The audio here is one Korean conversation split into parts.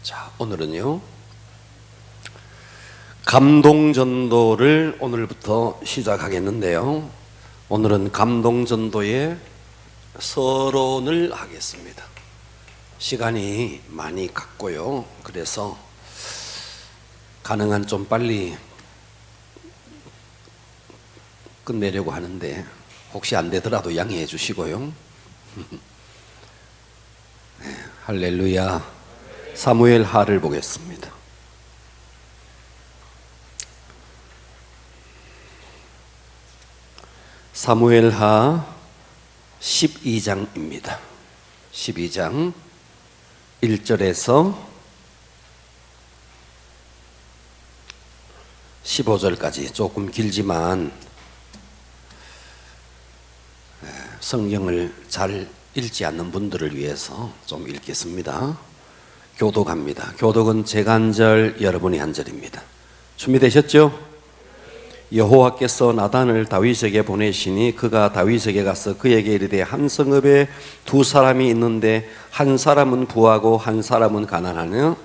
자, 오늘은요, 감동전도를 오늘부터 시작하겠는데요. 오늘은 감동전도의 서론을 하겠습니다. 시간이 많이 갔고요. 그래서 가능한 좀 빨리 끝내려고 하는데 혹시 안 되더라도 양해해 주시고요. 네, 할렐루야. 사무엘하를 보겠습니다. 사무엘하 12장입니다. 12장 1절에서 15절까지 조금 길지만 성경을 잘 읽지 않는 분들을 위해서 좀 읽겠습니다. 교독합니다. 교독은 제가 한 절, 여러분이 한 절입니다. 준비되셨죠? 여호와께서 나단을 다윗에게 보내시니 그가 다윗에게 가서 그에게 이르되 한 성읍에 두 사람이 있는데 한 사람은 부하고 한 사람은 가난하며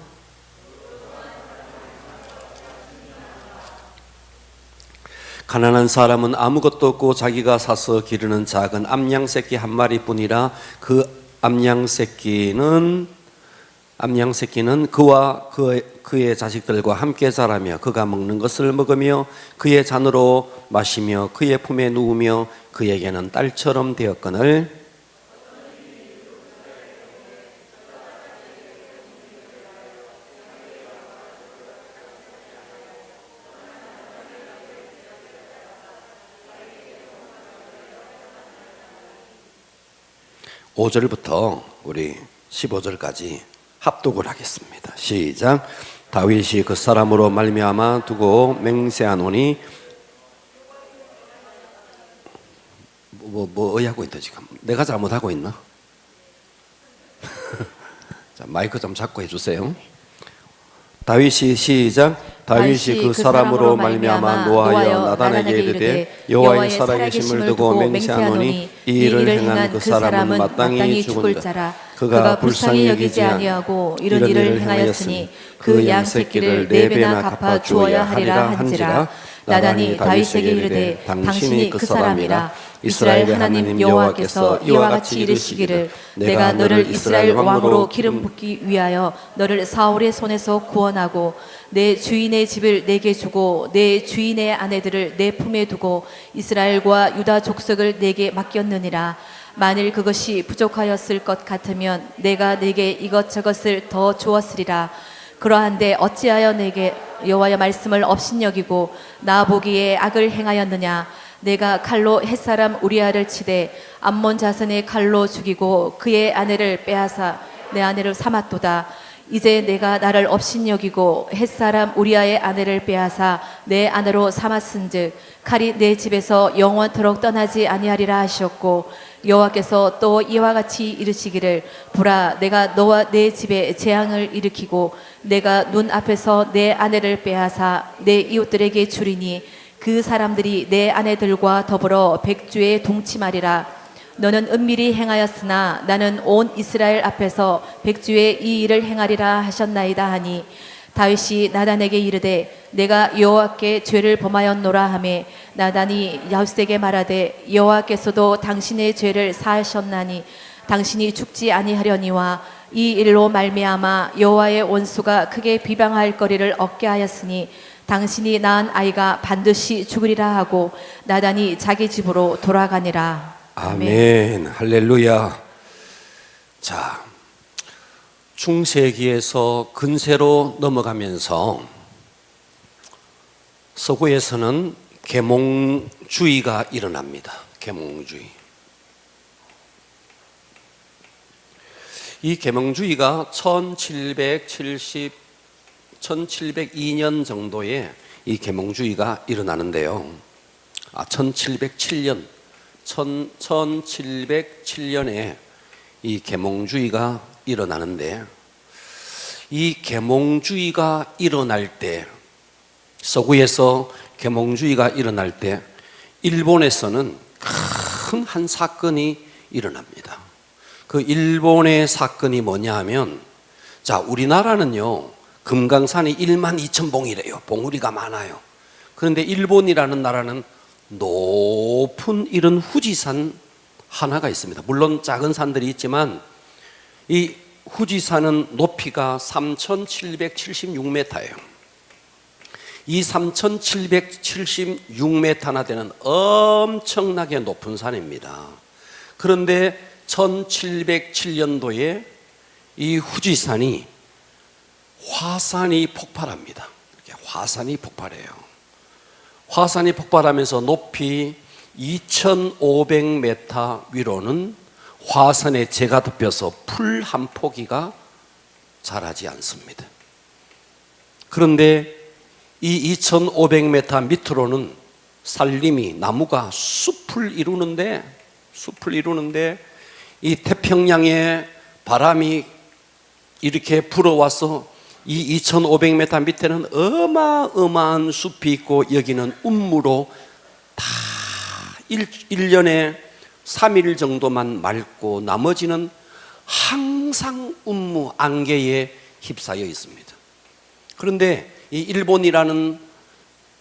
가난한 사람은 아무것도 없고 자기가 사서 기르는 작은 암양 새끼 한 마리뿐이라 그 암양 새끼는 그와 그의 자식들과 함께 자라며 그가 먹는 것을 먹으며 그의 잔으로 마시며 그의 품에 누우며 그에게는 딸처럼 되었거늘 (5절부터) 우리 (15절까지) 합독을 하겠습니다. 시작. 다윗이 그 사람으로 말미암아 두고 맹세하노니 뭐 하고 있다 지금? 내가 잘못하고 있나? 자, 마이크 좀 잡고 해주세요. 다윗이 시작. 다윗이 그 사람으로 말미암아 노하여 나단에게 이르되 여호와의 살아계심을 두고 맹세하노니 이 일을 행한 그 사람은 마땅히 죽을 자라. 그가 불쌍히 여기지 아니하고 이런 일을 행하였으니 그 양 새끼를 4배나 갚아 주어야 하리라 한지라. 나단이 다윗에게 이르되 당신이 그 사람이라. 이스라엘 하나님 여호와께서 이와 같이 이르시기를 내가 너를 이스라엘 왕으로 기름 붓기 위하여 너를 사울의 손에서 구원하고 내 주인의 집을 내게 주고 내 주인의 아내들을 내 품에 두고 이스라엘과 유다 족속을 내게 맡겼느니라. 만일 그것이 부족하였을 것 같으면 내가 내게 이것저것을 더 주었으리라. 그러한데 어찌하여 내게 여호와의 말씀을 업신여기고 나 보기에 악을 행하였느냐. 내가 칼로 햇사람 우리아를 치되 암몬 자손의 칼로 죽이고 그의 아내를 빼앗아 내 아내를 삼았도다. 이제 내가 나를 업신여기고 햇사람 우리아의 아내를 빼앗아 내 아내로 삼았은즉 칼이 내 집에서 영원토록 떠나지 아니하리라 하셨고 여호와께서 또 이와 같이 이르시기를 보라 내가 너와 내 집에 재앙을 일으키고 내가 눈 앞에서 내 아내를 빼앗아 내 이웃들에게 주리니 그 사람들이 내 아내들과 더불어 백주에 동침하리라. 너는 은밀히 행하였으나 나는 온 이스라엘 앞에서 백주에 이 일을 행하리라 하셨나이다 하니 다윗이 나단에게 이르되 내가 여호와께 죄를 범하였노라 하매 나단이 다윗에게 말하되 여호와께서도 당신의 죄를 사하셨나니 당신이 죽지 아니하려니와 이 일로 말미암아 여호와의 원수가 크게 비방할 거리를 얻게 하였으니 당신이 낳은 아이가 반드시 죽으리라 하고 나단이 자기 집으로 돌아가니라. 아멘. 할렐루야. 자, 중세기에서 근세로 넘어가면서 서구에서는 계몽주의가 일어납니다. 계몽주의. 이 계몽주의가 1702년 정도에 이 계몽주의가 일어나는데요. 1707년에 이 계몽주의가 일어나는데 이 계몽주의가 일어날 때 서구에서 계몽주의가 일어날 때 일본에서는 큰 한 사건이 일어납니다. 그 일본의 사건이 뭐냐 하면 자, 우리나라는요, 금강산이 12,000봉이래요. 봉우리가 많아요. 그런데 일본이라는 나라는 높은 이런 후지산 하나가 있습니다. 물론 작은 산들이 있지만 이 후지산은 높이가 3,776m예요. 이 3,776m나 되는 엄청나게 높은 산입니다. 그런데 1707년도에 이 후지산이 화산이 폭발합니다. 이렇게 화산이 폭발해요. 화산이 폭발하면서 높이 2,500m 위로는 화산에 재가 덮여서 풀 한 포기가 자라지 않습니다. 그런데 이 2,500m 밑으로는 산림이, 나무가 숲을 이루는데 이 태평양의 바람이 이렇게 불어와서 이 2,500m 밑에는 어마어마한 숲이 있고 여기는 운무로 다 1년에 3일 정도만 맑고 나머지는 항상 운무, 안개에 휩싸여 있습니다. 그런데 이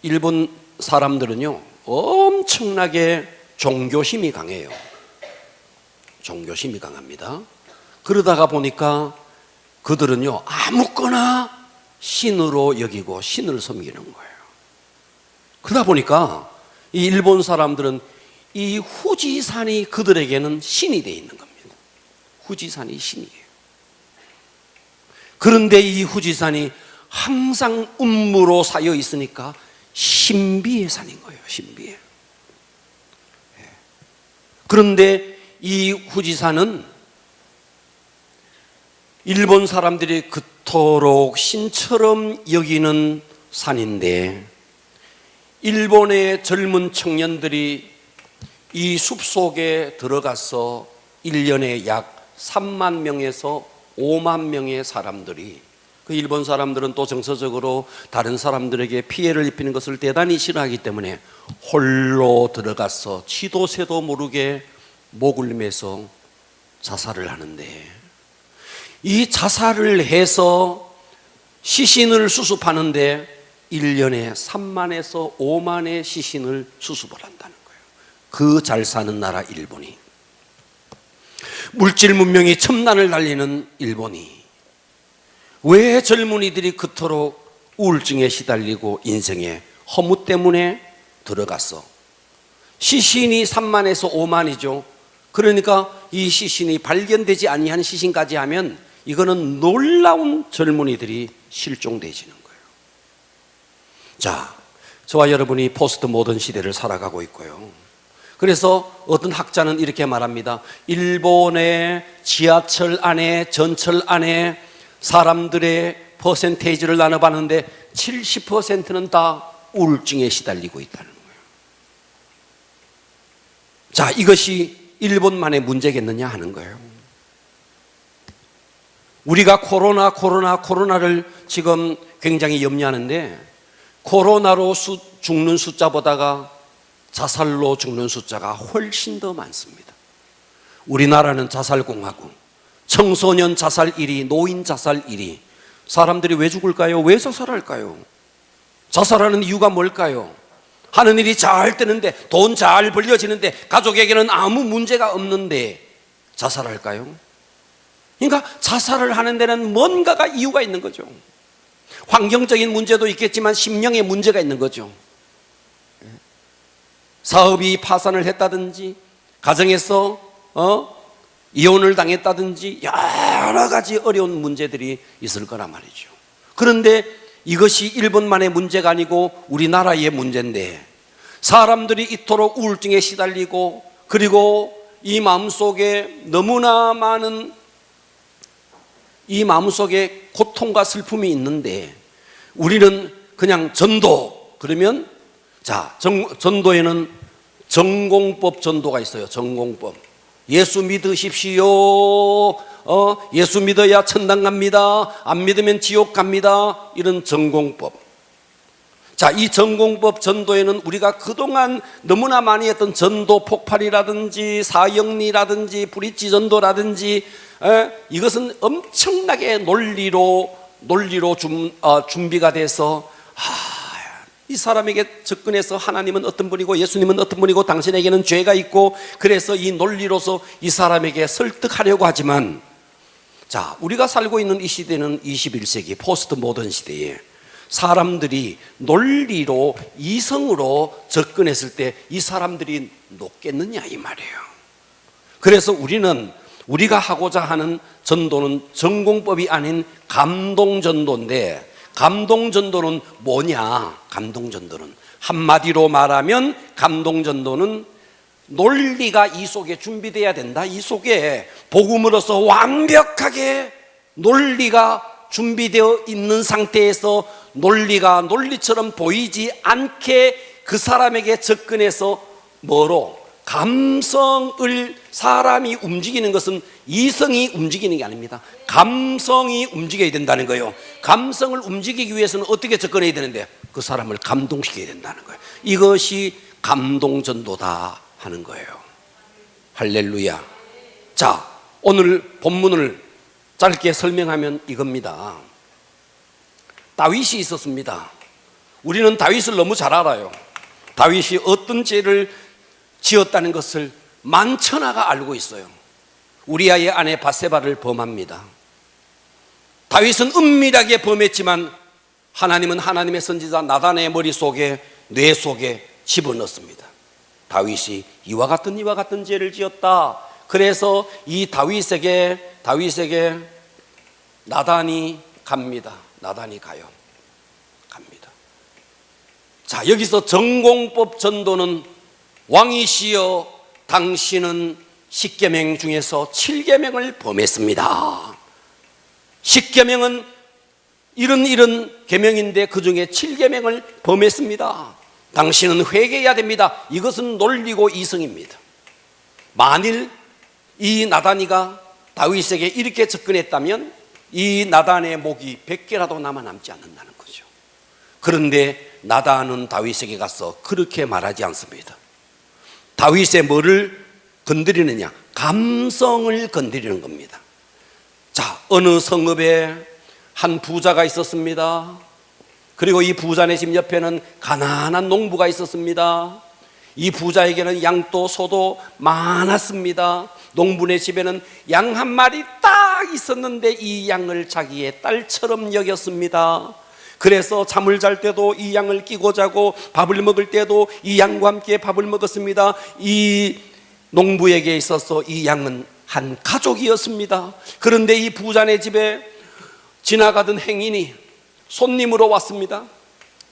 일본 사람들은요, 엄청나게 종교심이 강해요. 종교심이 강합니다. 그러다가 보니까 그들은요, 아무거나 신으로 여기고 신을 섬기는 거예요. 그러다 보니까 이 일본 사람들은 이 후지산이 그들에게는 신이 되어 있는 겁니다. 후지산이 신이에요. 그런데 이 후지산이 항상 운무로 쌓여 있으니까 신비의 산인 거예요. 신비의. 그런데 이 후지산은 일본 사람들이 그토록 신처럼 여기는 산인데 일본의 젊은 청년들이 이 숲속에 들어가서 1년에 약 3만 명에서 5만 명의 사람들이, 그 일본 사람들은 또 정서적으로 다른 사람들에게 피해를 입히는 것을 대단히 싫어하기 때문에 홀로 들어가서 지도 새도 모르게 목을 매서 자살을 하는데, 이 자살을 해서 시신을 수습하는데 1년에 3만에서 5만의 시신을 수습을 한다는 거예요. 그 잘 사는 나라 일본이, 물질 문명이 첨단을 달리는 일본이 왜 젊은이들이 그토록 우울증에 시달리고 인생의 허무 때문에 들어갔어? 시신이 3만에서 5만이죠. 그러니까 이 시신이 발견되지 아니한 시신까지 하면 이거는 놀라운 젊은이들이 실종되지는 거예요. 자, 저와 여러분이 포스트 모던 시대를 살아가고 있고요. 그래서 어떤 학자는 이렇게 말합니다. 일본의 지하철 안에, 전철 안에 사람들의 퍼센테이지를 나눠봤는데 70%는 다 우울증에 시달리고 있다는 거예요. 자, 이것이 일본만의 문제겠느냐 하는 거예요. 우리가 코로나를 지금 굉장히 염려하는데 코로나로 죽는 숫자보다가 자살로 죽는 숫자가 훨씬 더 많습니다. 우리나라는 자살공화국, 청소년 자살 1위, 노인 자살 1위. 사람들이 왜 죽을까요? 왜 자살할까요? 자살하는 이유가 뭘까요? 하는 일이 잘 되는데, 돈 잘 벌려지는데, 가족에게는 아무 문제가 없는데 자살할까요? 그러니까 자살을 하는 데는 뭔가가 이유가 있는 거죠. 환경적인 문제도 있겠지만 심령의 문제가 있는 거죠. 사업이 파산을 했다든지, 가정에서 이혼을 당했다든지 여러 가지 어려운 문제들이 있을 거란 말이죠. 그런데 이것이 일본만의 문제가 아니고 우리나라의 문제인데, 사람들이 이토록 우울증에 시달리고, 그리고 이 마음속에 너무나 많은 이 마음속에 고통과 슬픔이 있는데, 우리는 그냥 전도 그러면, 자, 전도에는 전공법 전도가 있어요. 전공법. 예수 믿으십시오. 예수 믿어야 천당 갑니다. 안 믿으면 지옥 갑니다. 이런 전공법. 자, 이 전공법 전도에는 우리가 그동안 너무나 많이 했던 전도 폭발이라든지 사형리라든지 브릿지 전도라든지 이것은 엄청나게 논리로 준비가 돼서 이 사람에게 접근해서 하나님은 어떤 분이고 예수님은 어떤 분이고 당신에게는 죄가 있고, 그래서 이 논리로서 이 사람에게 설득하려고 하지만, 자, 우리가 살고 있는 이 시대는 21세기 포스트 모던 시대에 사람들이 논리로 이성으로 접근했을 때 이 사람들이 녹겠느냐 이 말이에요. 그래서 우리가 하고자 하는 전도는 전공법이 아닌 감동전도인데, 감동전도는 뭐냐? 감동전도는 한마디로 말하면 감동전도는 논리가 이 속에 준비되어야 된다. 이 속에 복음으로서 완벽하게 논리가 준비되어 있는 상태에서 논리가 논리처럼 보이지 않게 그 사람에게 접근해서 뭐로? 감성을, 사람이 움직이는 것은 이성이 움직이는 게 아닙니다. 감성이 움직여야 된다는 거예요. 감성을 움직이기 위해서는 어떻게 접근해야 되는데? 그 사람을 감동시켜야 된다는 거예요. 이것이 감동전도다 하는 거예요. 할렐루야. 자, 오늘 본문을 짧게 설명하면 이겁니다. 다윗이 있었습니다. 우리는 다윗을 너무 잘 알아요. 다윗이 어떤 죄를 지었다는 것을 만천하가 알고 있어요. 우리아의 아내 바세바를 범합니다. 다윗은 은밀하게 범했지만 하나님은 하나님의 선지자 나단의 머릿속에, 뇌 속에 집어넣습니다. 다윗이 이와 같은 죄를 지었다. 그래서 이 다윗에게 나단이 갑니다. 나단이 가요. 갑니다. 자, 여기서 전공법 전도는 왕이시여 당신은 10계명 중에서 7계명을 범했습니다. 10계명은 이런 계명인데 그 중에 7계명을 범했습니다. 당신은 회개해야 됩니다. 이것은 논리고 이성입니다. 만일 이 나단이가 다윗에게 이렇게 접근했다면 이 나단의 목이 100개라도 남지 않는다는 거죠. 그런데 나단은 다윗에게 가서 그렇게 말하지 않습니다. 다윗의 뭐를 건드리느냐? 감성을 건드리는 겁니다. 자, 어느 성읍에 한 부자가 있었습니다. 그리고 이 부자네 집 옆에는 가난한 농부가 있었습니다. 이 부자에게는 양도 소도 많았습니다. 농부네 집에는 양 한 마리 딱 있었는데 이 양을 자기의 딸처럼 여겼습니다. 그래서 잠을 잘 때도 이 양을 끼고 자고 밥을 먹을 때도 이 양과 함께 밥을 먹었습니다. 이 농부에게 있어서 이 양은 한 가족이었습니다. 그런데 이 부자네 집에 지나가던 행인이 손님으로 왔습니다.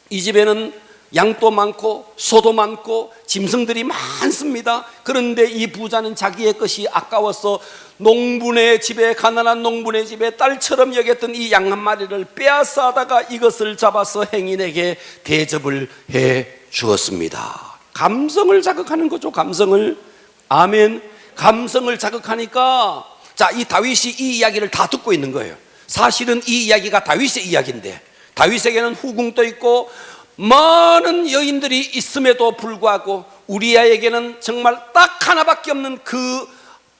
이 집에는 양도 많고 소도 많고 짐승들이 많습니다. 그런데 이 부자는 자기의 것이 아까워서 농부네 집에, 가난한 농부네 집에 딸처럼 여겼던 이 양 한 마리를 빼앗아다가 이것을 잡아서 행인에게 대접을 해 주었습니다. 감성을 자극하는 거죠. 감성을. 아멘. 감성을 자극하니까, 자, 이 다윗이 이 이야기를 다 듣고 있는 거예요. 사실은 이 이야기가 다윗의 이야기인데 다윗에게는 후궁도 있고 많은 여인들이 있음에도 불구하고 우리아에게는 정말 딱 하나밖에 없는 그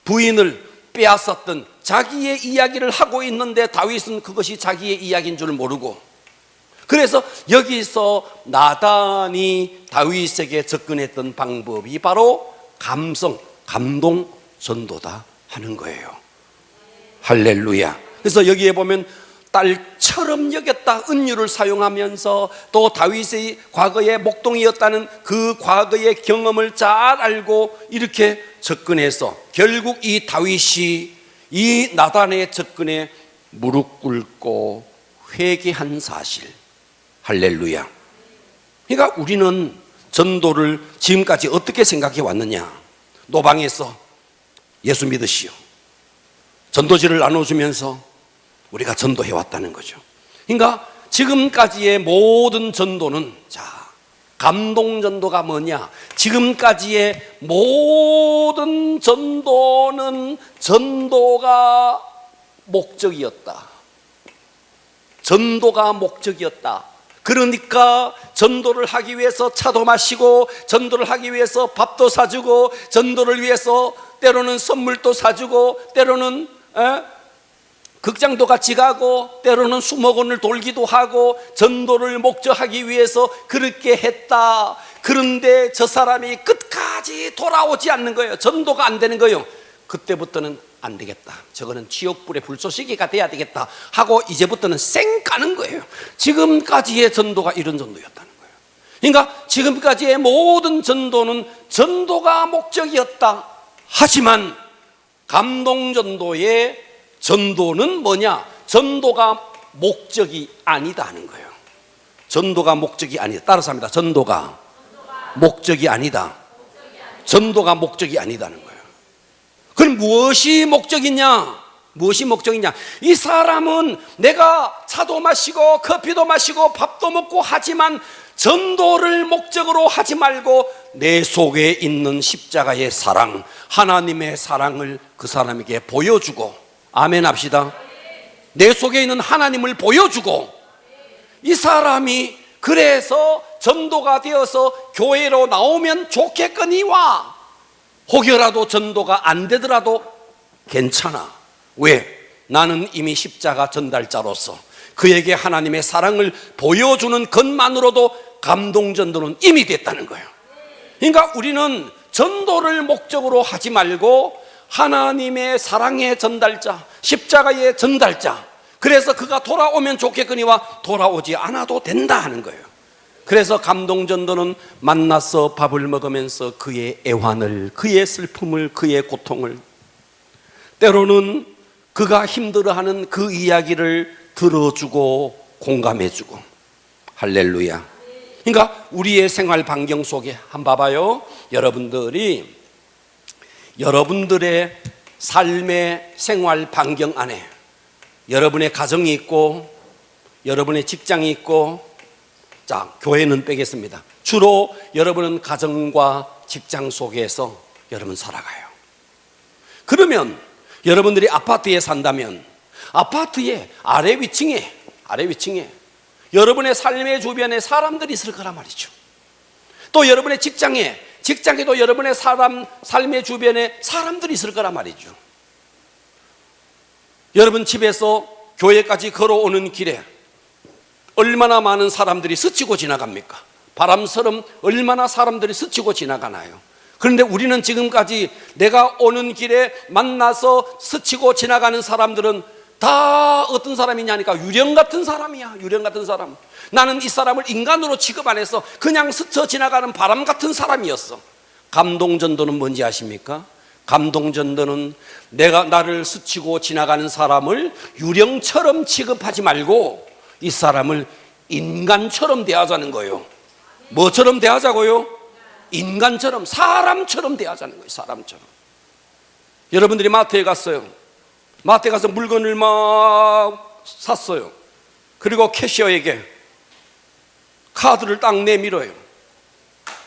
부인을 빼앗았던 자기의 이야기를 하고 있는데 다윗은 그것이 자기의 이야기인 줄 모르고, 그래서 여기서 나단이 다윗에게 접근했던 방법이 바로 감동 전도다 하는 거예요. 할렐루야. 그래서 여기에 보면 딸처럼 여겼다, 은유를 사용하면서 또 다윗의 과거의 목동이었다는 그 과거의 경험을 잘 알고 이렇게 접근해서 결국 이 다윗이 이 나단의 접근에 무릎 꿇고 회개한 사실. 할렐루야. 그러니까 우리는 전도를 지금까지 어떻게 생각해 왔느냐? 노방에서 예수 믿으시오, 전도지를 나눠주면서 우리가 전도해 왔다는 거죠. 그러니까 지금까지의 모든 전도는, 자, 감동 전도가 뭐냐? 지금까지의 모든 전도는 전도가 목적이었다. 전도가 목적이었다. 그러니까 전도를 하기 위해서 차도 마시고, 전도를 하기 위해서 밥도 사주고, 전도를 위해서 때로는 선물도 사주고, 때로는 극장도 같이 가고 때로는 수목원을 돌기도 하고 전도를 목적하기 위해서 그렇게 했다. 그런데 저 사람이 끝까지 돌아오지 않는 거예요. 전도가 안 되는 거예요. 그때부터는 안 되겠다. 저거는 지옥불의 불쏘시개가 돼야 되겠다 하고 이제부터는 쌩 까는 거예요. 지금까지의 전도가 이런 전도였다는 거예요. 그러니까 지금까지의 모든 전도는 전도가 목적이었다. 하지만 감동전도의 전도는 뭐냐? 전도가 목적이 아니다 하는 거예요. 전도가 목적이 아니다. 따라서 합니다. 전도가 목적이 아니다. 전도가 목적이 아니다는 거예요. 그럼 무엇이 목적이냐? 무엇이 목적이냐? 이 사람은 내가 차도 마시고 커피도 마시고 밥도 먹고 하지만 전도를 목적으로 하지 말고 내 속에 있는 십자가의 사랑, 하나님의 사랑을 그 사람에게 보여주고, 아멘 합시다. 내 속에 있는 하나님을 보여주고, 이 사람이 그래서 전도가 되어서 교회로 나오면 좋겠거니와 혹여라도 전도가 안 되더라도 괜찮아. 왜? 나는 이미 십자가 전달자로서 그에게 하나님의 사랑을 보여주는 것만으로도 감동전도는 이미 됐다는 거예요. 그러니까 우리는 전도를 목적으로 하지 말고 하나님의 사랑의 전달자, 십자가의 전달자, 그래서 그가 돌아오면 좋겠거니와 돌아오지 않아도 된다 하는 거예요. 그래서 감동전도는 만나서 밥을 먹으면서 그의 애환을, 그의 슬픔을, 그의 고통을, 때로는 그가 힘들어하는 그 이야기를 들어주고 공감해주고. 할렐루야. 그러니까 우리의 생활 반경 속에 한번 봐봐요. 여러분들이 여러분들의 삶의 생활 반경 안에 여러분의 가정이 있고 여러분의 직장이 있고, 자, 교회는 빼겠습니다. 주로 여러분은 가정과 직장 속에서 여러분 살아가요. 그러면 여러분들이 아파트에 산다면 아파트의 아래 위층에 여러분의 삶의 주변에 사람들이 있을 거란 말이죠. 또 여러분의 직장에도 여러분의 삶의 주변에 사람들이 있을 거란 말이죠. 여러분 집에서 교회까지 걸어오는 길에 얼마나 많은 사람들이 스치고 지나갑니까? 바람처럼 얼마나 사람들이 스치고 지나가나요? 그런데 우리는 지금까지 내가 오는 길에 만나서 스치고 지나가는 사람들은 다 어떤 사람이냐니까 유령 같은 사람이야. 유령 같은 사람. 나는 이 사람을 인간으로 취급 안 해서 그냥 스쳐 지나가는 바람 같은 사람이었어. 감동전도는 뭔지 아십니까? 감동전도는 내가 나를 스치고 지나가는 사람을 유령처럼 취급하지 말고 이 사람을 인간처럼 대하자는 거예요. 뭐처럼 대하자고요? 인간처럼, 사람처럼 대하자는 거예요. 사람처럼. 여러분들이 마트에 갔어요. 마트에 가서 물건을 막 샀어요. 그리고 캐셔에게 카드를 딱 내밀어요.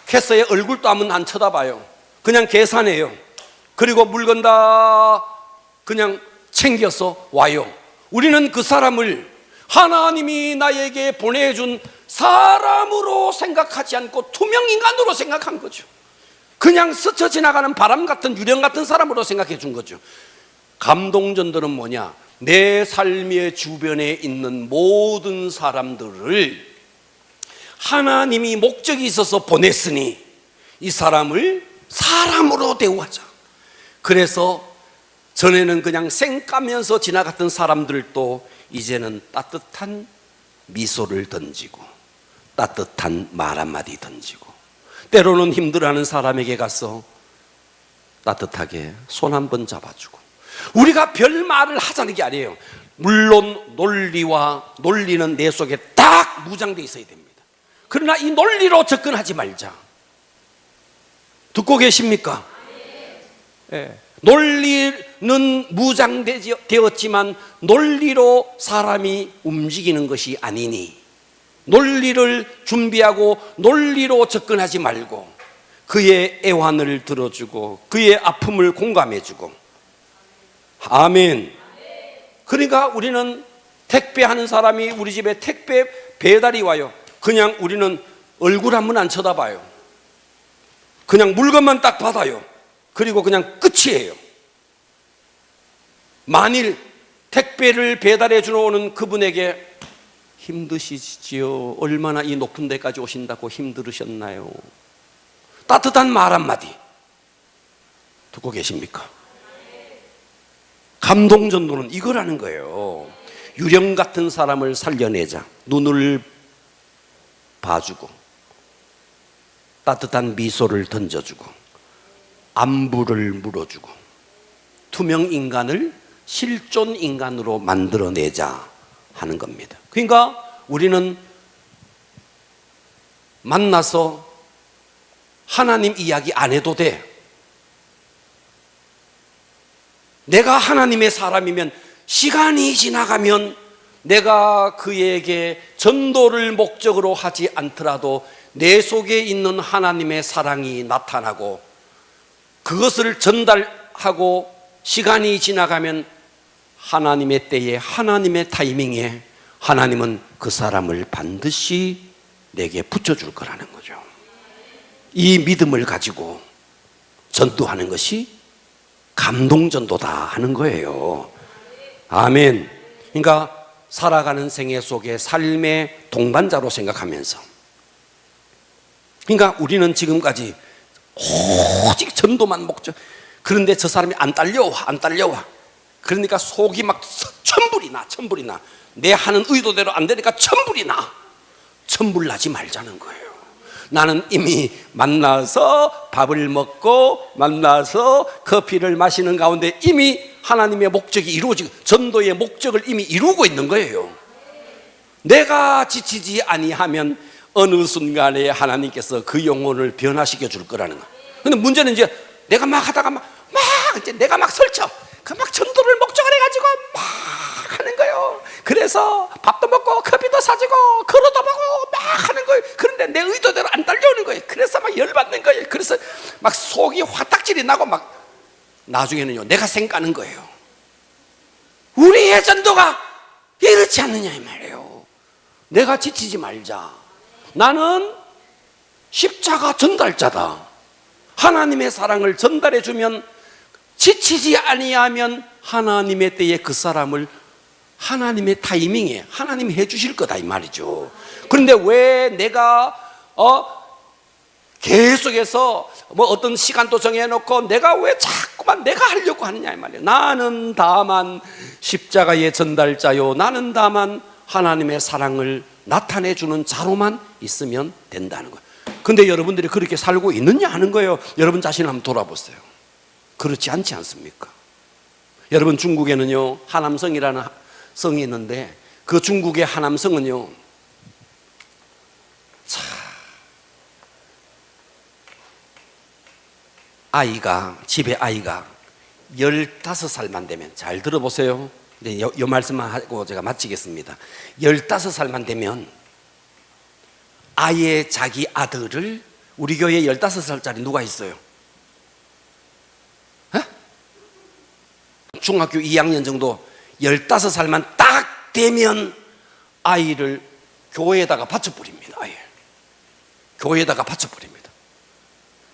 캐셔의 얼굴도 한번 안 쳐다봐요. 그냥 계산해요. 그리고 물건 다 그냥 챙겨서 와요. 우리는 그 사람을 하나님이 나에게 보내준 사람으로 생각하지 않고 투명인간으로 생각한 거죠. 그냥 스쳐 지나가는 바람 같은 유령 같은 사람으로 생각해 준 거죠. 감동전도는 뭐냐? 내 삶의 주변에 있는 모든 사람들을 하나님이 목적이 있어서 보냈으니 이 사람을 사람으로 대우하자. 그래서 전에는 그냥 쌩 까면서 지나갔던 사람들도 이제는 따뜻한 미소를 던지고 따뜻한 말 한마디 던지고, 때로는 힘들어하는 사람에게 가서 따뜻하게 손 한번 잡아주고. 우리가 별 말을 하자는 게 아니에요. 물론 논리는 내 속에 딱 무장되어 있어야 됩니다. 그러나 이 논리로 접근하지 말자. 듣고 계십니까? 네. 논리는 무장되었지만 논리로 사람이 움직이는 것이 아니니 논리를 준비하고 논리로 접근하지 말고 그의 애환을 들어주고 그의 아픔을 공감해주고. 아멘. 그러니까 우리는 택배하는 사람이 우리 집에 택배 배달이 와요. 그냥 우리는 얼굴 한번 안 쳐다봐요. 그냥 물건만 딱 받아요. 그리고 그냥 끝이에요. 만일 택배를 배달해 주러 오는 그분에게 힘드시지요? 얼마나 이 높은 데까지 오신다고 힘들으셨나요? 따뜻한 말 한마디 듣고 계십니까? 감동 전도는 이거라는 거예요. 유령 같은 사람을 살려내자. 눈을 봐주고 따뜻한 미소를 던져주고 안부를 물어주고 투명 인간을 실존 인간으로 만들어내자 하는 겁니다. 그러니까 우리는 만나서 하나님 이야기 안 해도 돼. 내가 하나님의 사람이면 시간이 지나가면 내가 그에게 전도를 목적으로 하지 않더라도 내 속에 있는 하나님의 사랑이 나타나고 그것을 전달하고 시간이 지나가면 하나님의 때에 하나님의 타이밍에 하나님은 그 사람을 반드시 내게 붙여줄 거라는 거죠. 이 믿음을 가지고 전도하는 것이 감동전도다 하는 거예요. 아멘. 그러니까 살아가는 생애 속에 삶의 동반자로 생각하면서, 그러니까 우리는 지금까지 오직 전도만 목적. 그런데 저 사람이 안 딸려와. 그러니까 속이 막 천불이 나. 내 하는 의도대로 안 되니까 천불이 나. 천불 나지 말자는 거예요. 나는 이미 만나서 밥을 먹고 만나서 커피를 마시는 가운데 이미 하나님의 목적이 이루어지고 전도의 목적을 이미 이루고 있는 거예요. 내가 지치지 아니하면 어느 순간에 하나님께서 그 영혼을 변화시켜 줄 거라는 거예요. 근데 문제는 이제 내가 막 하다가 이제 내가 막 설쳐. 그 막 전도를 목적으로 해가지고 막 하는 거예요. 그래서 밥도 먹고 커피도 사주고 걸어도 보고 막 하는 거예요. 그런데 내 의도대로 안 달려오는 거예요. 그래서 막 열받는 거예요. 그래서 막 속이 화딱질이 나고 막 나중에는요 내가 생각하는 거예요. 우리의 전도가 이렇지 않느냐 이 말이에요. 내가 지치지 말자. 나는 십자가 전달자다. 하나님의 사랑을 전달해 주면 지치지 아니하면 하나님의 때에 그 사람을 하나님의 타이밍에 하나님이 해주실 거다 이 말이죠. 그런데 왜 내가 계속해서 어떤 시간도 정해놓고 내가 왜 자꾸만 내가 하려고 하느냐 이 말이에요. 나는 다만 십자가의 전달자요, 나는 다만 하나님의 사랑을 나타내주는 자로만 있으면 된다는 거예요. 근데 여러분들이 그렇게 살고 있느냐 하는 거예요. 여러분 자신을 한번 돌아보세요. 그렇지 않지 않습니까? 여러분 중국에는요 하남성이라는 성이 있는데 그 중국의 하남성은요 집에 아이가 15살만 되면, 잘 들어보세요. 이 말씀만 하고 제가 마치겠습니다. 15살만 되면 아예 자기 아들을, 우리 교회에 15살짜리 누가 있어요? 중학교 2학년 정도 15살만 딱 되면 아이를 교회에다가 바쳐버립니다. 아예 교회에다가 바쳐버립니다.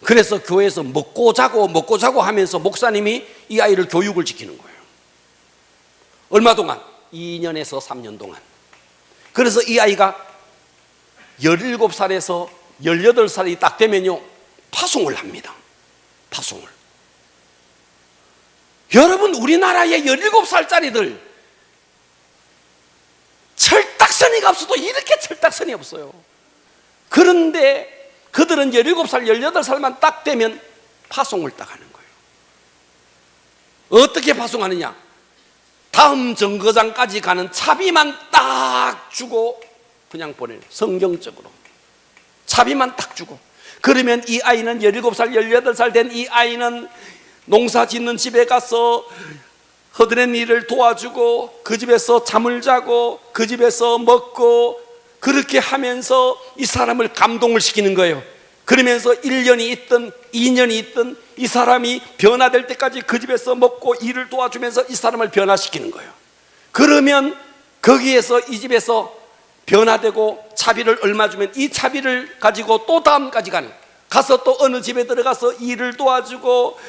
그래서 교회에서 먹고 자고 하면서 목사님이 이 아이를 교육을 시키는 거예요. 얼마 동안? 2년에서 3년 동안. 그래서 이 아이가 17살에서 18살이 딱 되면요 파송을 합니다. 파송을. 여러분 우리나라의 17살짜리들 철딱서니가 없어도 이렇게 철딱서니 없어요. 그런데 그들은 17살, 18살만 딱 되면 파송을 딱 하는 거예요. 어떻게 파송하느냐? 다음 정거장까지 가는 차비만 딱 주고 그냥 보내요. 성경적으로 차비만 딱 주고. 그러면 이 아이는 17살, 18살 된 이 아이는 농사 짓는 집에 가서 허드렛 일을 도와주고 그 집에서 잠을 자고 그 집에서 먹고 그렇게 하면서 이 사람을 감동을 시키는 거예요. 그러면서 1년이 있든 2년이 있든 이 사람이 변화될 때까지 그 집에서 먹고 일을 도와주면서 이 사람을 변화시키는 거예요. 그러면 거기에서 이 집에서 변화되고 차비를 얼마 주면 이 차비를 가지고 또 다음까지 가서 또 어느 집에 들어가서 일을 도와주고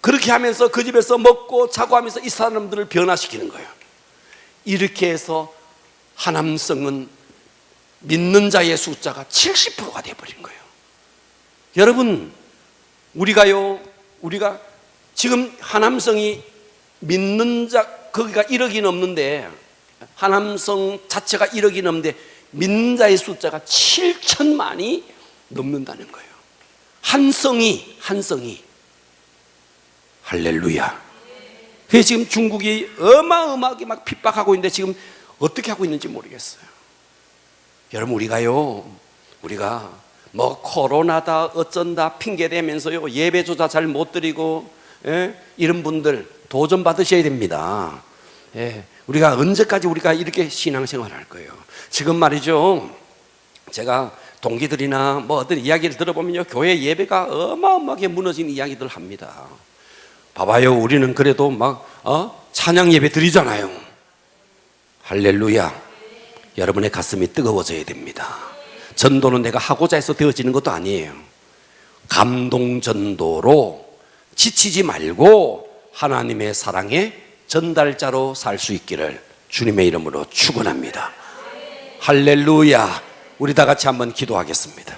그렇게 하면서 그 집에서 먹고 자고 하면서 이 사람들을 변화시키는 거예요. 이렇게 해서 하남성은 믿는 자의 숫자가 70%가 되어버린 거예요. 여러분, 우리가 지금 하남성이 믿는 자, 거기가 1억이 넘는데, 하남성 자체가 1억이 넘는데 믿는 자의 숫자가 7천만이 넘는다는 거예요. 한 성이 할렐루야. 그래서 지금 중국이 어마어마하게 막 핍박하고 있는데 지금 어떻게 하고 있는지 모르겠어요. 여러분, 우리가 뭐 코로나다 어쩐다 핑계대면서요 예배조차 잘 못 드리고, 이런 분들 도전 받으셔야 됩니다. 우리가 언제까지 우리가 이렇게 신앙생활을 할 거예요? 지금 말이죠, 제가 동기들이나 뭐 어떤 이야기를 들어보면요, 교회 예배가 어마어마하게 무너진 이야기들 합니다. 봐봐요, 우리는 그래도 막 찬양 예배 드리잖아요. 할렐루야. 여러분의 가슴이 뜨거워져야 됩니다. 전도는 내가 하고자 해서 되어지는 것도 아니에요. 감동 전도로 지치지 말고 하나님의 사랑의 전달자로 살 수 있기를 주님의 이름으로 축원합니다. 할렐루야. 우리 다 같이 한번 기도하겠습니다.